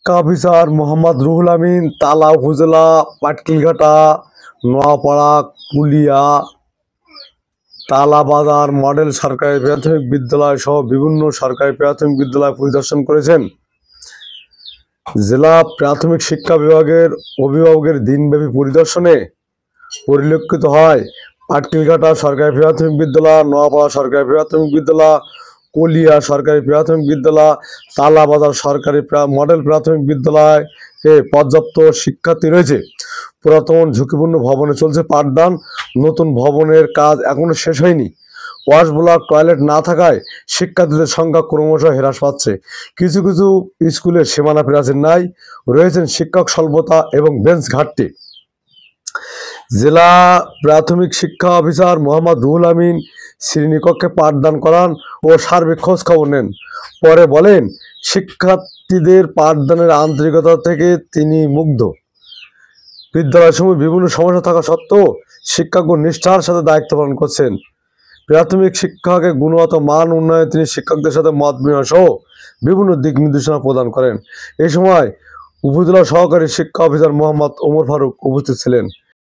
শিক্ষা অফিসার মোহাম্মদ রুহুল আমিন তালা উপজেলা পাটকিলঘাটা, নোয়াপাড়া, কুলিয়া, তালাবাজার মডেল সরকারি প্রাথমিক বিদ্যালয় সহ বিভিন্ন সরকারি প্রাথমিক বিদ্যালয় পরিদর্শন করেছেন। জেলা প্রাথমিক শিক্ষা বিভাগের অভিভাবকের দিনব্যাপী পরিদর্শনে পরিলক্ষিত হয় পাটকিলঘাটা সরকারি প্রাথমিক বিদ্যালয়, নোয়াপাড়া সরকারি প্রাথমিক বিদ্যালয়, কলিয়া সরকারি প্রাথমিক বিদ্যালয়, তালাবাজার সরকারি মডেল প্রাথমিক বিদ্যালয়ে পর্যাপ্ত শিক্ষার্থী রয়েছে। পুরাতন ঝুঁকিপূর্ণ ভবনে চলছে পাঠদান। নতুন ভবনের কাজ এখনো শেষ হয়নি। ওয়াশ ব্লক, টয়লেট না থাকায় শিক্ষার্থীদের সংখ্যা ক্রমশ হ্রাস পাচ্ছে। কিছু কিছু স্কুলের সীমানা প্রাচীর নাই, রয়েছেন শিক্ষক স্বল্পতা এবং বেঞ্চ ঘাটতি। জেলা প্রাথমিক শিক্ষা অফিসার মোহাম্মদ রুহুল আমিন শ্রেণীকক্ষে পাঠদান করান ও সার্বিক খোঁজ খবর নেন। পরে বলেন, শিক্ষার্থীদের পাঠদানের আন্তরিকতা থেকে তিনি মুগ্ধ। বিদ্যালয়সমূহে বিভিন্ন সমস্যা থাকা সত্ত্বেও শিক্ষকগণ নিষ্ঠার সাথে দায়িত্ব পালন করছেন। প্রাথমিক শিক্ষাকে গুণগত মান উন্নয়নে তিনি শিক্ষকদের সাথে মত বিনিময় সহ বিভিন্ন দিক নির্দেশনা প্রদান করেন। এই সময় উপজেলা সহকারী শিক্ষা অফিসার মোহাম্মদ ওমর ফারুক উপস্থিত ছিলেন।